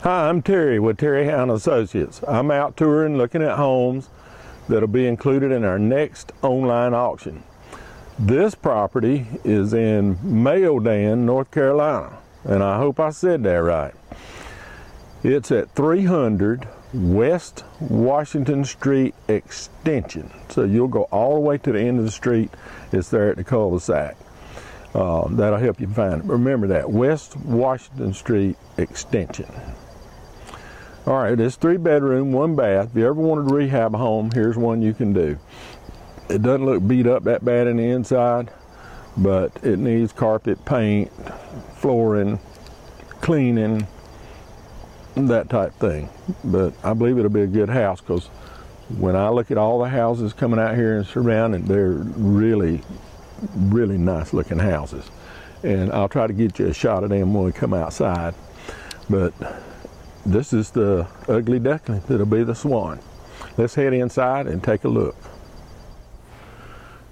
Hi, I'm Terry with Terry Hound Associates. I'm out touring looking at homes that'll be included in our next online auction. This property is in Mayodan, North Carolina, and I hope I said that right. It's at 300 West Washington Street Extension. So you'll go all the way to the end of the street. It's there at the cul-de-sac. That'll help you find it. Remember that, West Washington Street Extension. All right, it's 3-bedroom, 1 bath. If you ever wanted to rehab a home, here's one you can do. It doesn't look beat up that bad in the inside, but it needs carpet, paint, flooring, cleaning, that type thing. But I believe it'll be a good house, because when I look at all the houses coming out here and surrounding, they're really, really nice looking houses. And I'll try to get you a shot of them when we come outside. But this is the ugly duckling that'll be the swan. Let's head inside and take a look.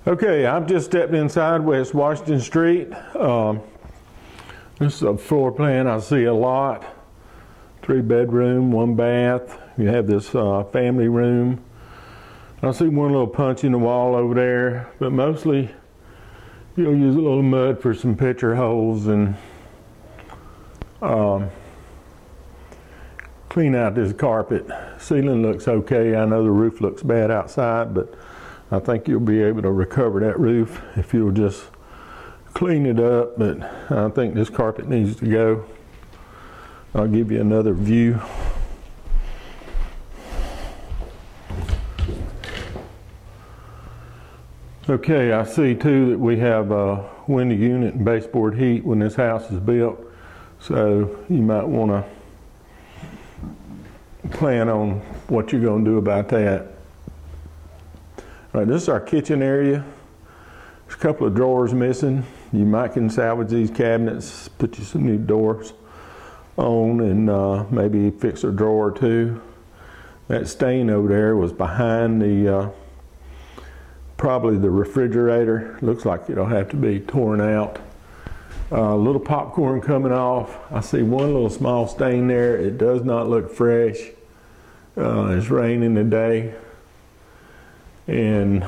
Okay, I've just stepped inside West Washington Street. This is a floor plan I see a lot. 3-bedroom, 1 bath. You have this family room. I see one little punch in the wall over there, but mostly you'll use a little mud for some picture holes and clean out this carpet. Ceiling looks okay. I know the roof looks bad outside, but I think you'll be able to recover that roof if you'll just clean it up. But I think this carpet needs to go. I'll give you another view. Okay, I see too that we have a window unit and baseboard heat when this house is built. So you might want to plan on what you're going to do about that. All right, this is our kitchen area. There's a couple of drawers missing. You might can salvage these cabinets, put you some new doors on, and maybe fix a drawer or two. That stain over there was behind the probably the refrigerator. Looks like it'll have to be torn out. A little popcorn coming off. I see one little small stain there. It does not look fresh. It's raining today. And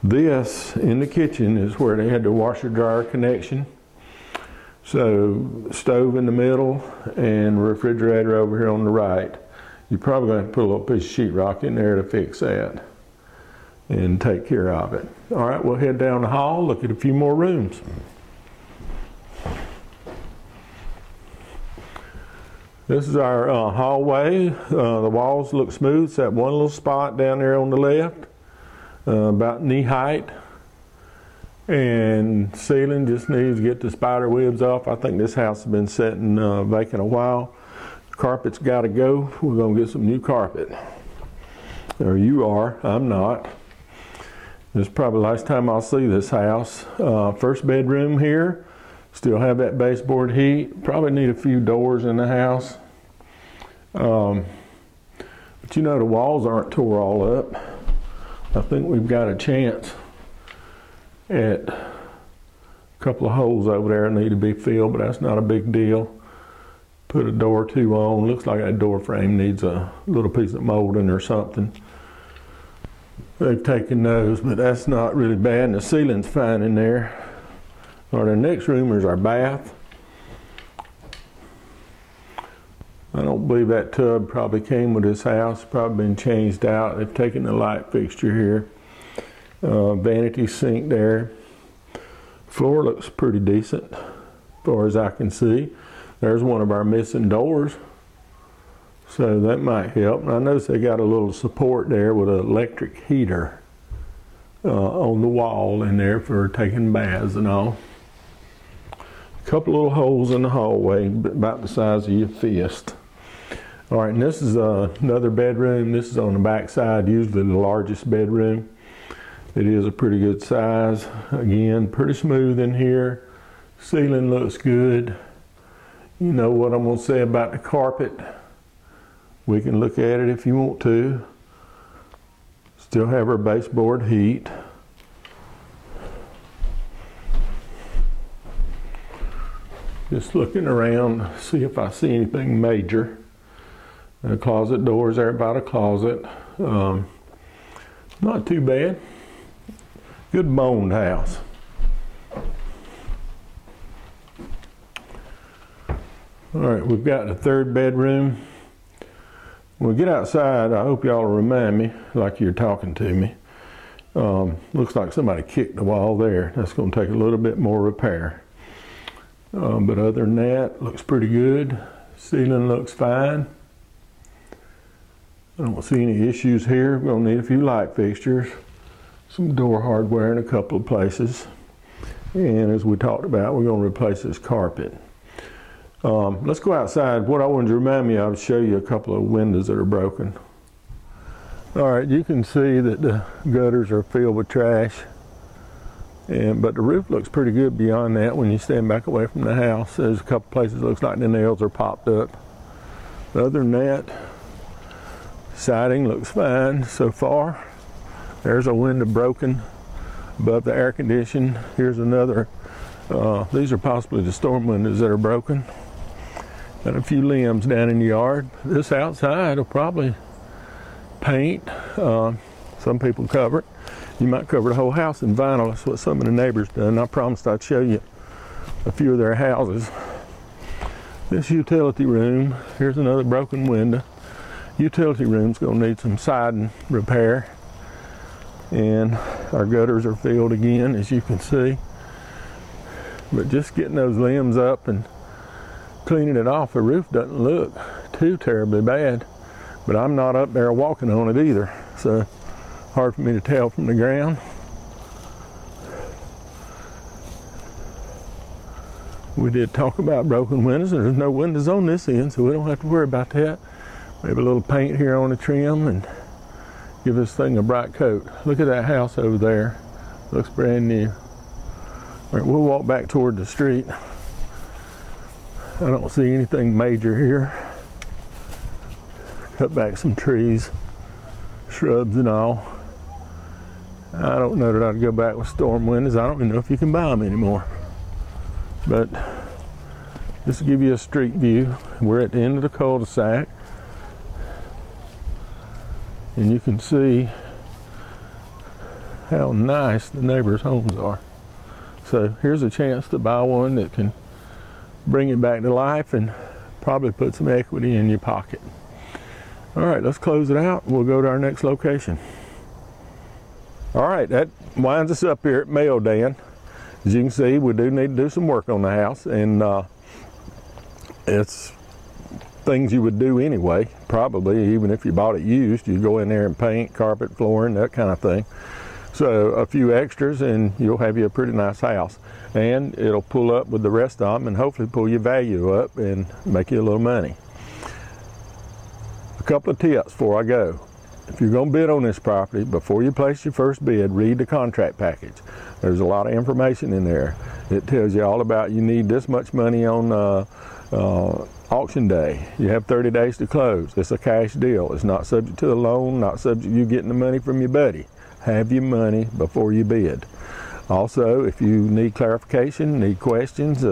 this in the kitchen is where they had the washer dryer connection. So stove in the middle and refrigerator over here on the right. You're probably going to put a little piece of sheetrock in there to fix that and take care of it. All right, we'll head down the hall, look at a few more rooms. This is our hallway. The walls look smooth. It's that one little spot down there on the left, about knee height. And ceiling just needs to get the spider webs off. I think this house has been sitting vacant a while. Carpet's got to go. We're going to get some new carpet. Or you are. I'm not. This is probably the last time I'll see this house. First bedroom here. Still have that baseboard heat. Probably need a few doors in the house. But you know, the walls aren't tore all up. I think we've got a chance at a couple of holes over there that need to be filled, but that's not a big deal. Put a door or two on. Looks like that door frame needs a little piece of molding or something. They've taken those, but that's not really bad, and the ceiling's fine in there. All right, our next room is our bath. I don't believe that tub probably came with this house. Probably been changed out. They've taken the light fixture here. Vanity sink there. Floor looks pretty decent as far as I can see. There's one of our missing doors, so that might help. And I notice they got a little support there with an electric heater on the wall in there for taking baths and all. A couple little holes in the hallway, about the size of your fist. All right, and this is another bedroom. This is on the back side, usually the largest bedroom. It is a pretty good size. Again, pretty smooth in here. Ceiling looks good. You know what I'm going to say about the carpet. We can look at it if you want to. Still have our baseboard heat. Just looking around, see if I see anything major. The closet doors there by the closet. Not too bad. Good boned house. All right, we've got the third bedroom. When we get outside, I hope y'all will remind me, like you're talking to me. Looks like somebody kicked the wall there. That's going to take a little bit more repair. But other than that, looks pretty good. Ceiling looks fine. I don't see any issues here. We're going to need a few light fixtures, some door hardware in a couple of places. And as we talked about, we're going to replace this carpet. Let's go outside. What I wanted to remind me of is show you a couple of windows that are broken. All right, you can see that the gutters are filled with trash, but the roof looks pretty good beyond that when you stand back away from the house. There's a couple places it looks like the nails are popped up. But other than that, siding looks fine so far. There's a window broken above the air condition. Here's another. These are possibly the storm windows that are broken. Got a few limbs down in the yard. This outside will probably paint. Some people cover it. You might cover the whole house in vinyl. That's what some of the neighbors done. I promised I'd show you a few of their houses. This utility room, here's another broken window. Utility room's gonna need some siding repair. And our gutters are filled again, as you can see. But just getting those limbs up and cleaning it off, the roof doesn't look too terribly bad. But I'm not up there walking on it either, so hard for me to tell from the ground. We did talk about broken windows, and there's no windows on this end, so we don't have to worry about that. Maybe a little paint here on the trim and give this thing a bright coat. Look at that house over there. Looks brand new. All right, we'll walk back toward the street. I don't see anything major here. Cut back some trees, shrubs and all. I don't know that I'd go back with storm windows. I don't even know if you can buy them anymore. But just to give you a street view, we're at the end of the cul-de-sac. And you can see how nice the neighbors' homes are. So here's a chance to buy one that can bring it back to life and probably put some equity in your pocket. All right, let's close it out. We'll go to our next location. All right, that winds us up here at Mayodan. As you can see, we do need to do some work on the house, and it's things you would do anyway, probably, even if you bought it used. You go in there and paint, carpet, flooring, that kind of thing. So a few extras and you'll have you a pretty nice house. And it'll pull up with the rest of them and hopefully pull your value up and make you a little money. A couple of tips before I go. If you're going to bid on this property, before you place your first bid, read the contract package. There's a lot of information in there. It tells you all about you need this much money on auction day. You have 30 days to close. It's a cash deal. It's not subject to a loan, not subject to you getting the money from your buddy. Have your money before you bid. Also, if you need clarification, need questions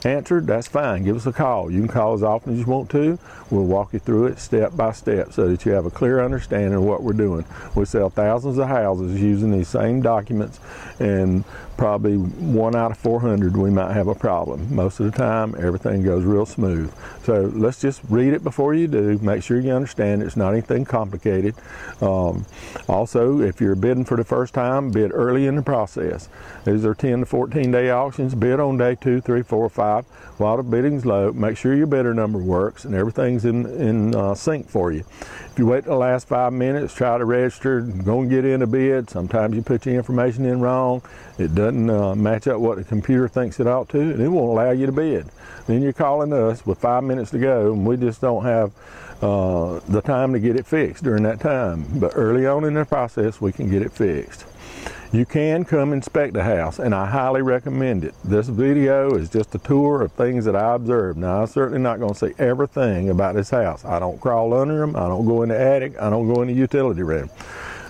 answered, that's fine. Give us a call. You can call as often as you want to. We'll walk you through it step by step so that you have a clear understanding of what we're doing. We sell thousands of houses using these same documents, and probably 1 out of 400 we might have a problem. Most of the time, everything goes real smooth. So let's just read it before you do. Make sure you understand it's not anything complicated. Also, if you're bidding for the first time, bid early in the process. These are 10 to 14 day auctions. Bid on day 2, 3, 4, 5 while the bidding's low. Make sure your bidder number works and everything's in sync for you. If you wait the last 5 minutes, try to register, go and get in a bid. Sometimes you put your information in wrong. It doesn't match up what the computer thinks it ought to, and it won't allow you to bid. Then you're calling us with 5 minutes to go, and we just don't have the time to get it fixed during that time. But early on in the process, we can get it fixed. You can come inspect the house, and I highly recommend it. This video is just a tour of things that I observed. Now, I'm certainly not going to say everything about this house. I don't crawl under them. I don't go in the attic. I don't go in the utility room.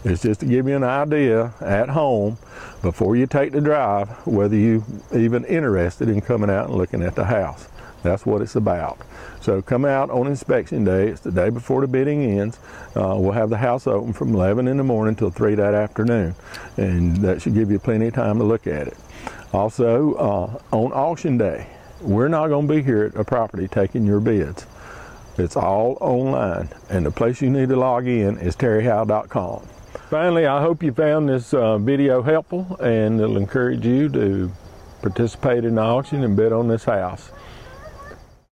It's just to give you an idea at home before you take the drive whether you're even interested in coming out and looking at the house. That's what it's about. So come out on inspection day. It's the day before the bidding ends. We'll have the house open from 11 in the morning till 3 that afternoon, and that should give you plenty of time to look at it. Also, on auction day, we're not going to be here at a property taking your bids. It's all online, and the place you need to log in is terryhowe.com. Finally, I hope you found this video helpful, and it'll encourage you to participate in the auction and bid on this house.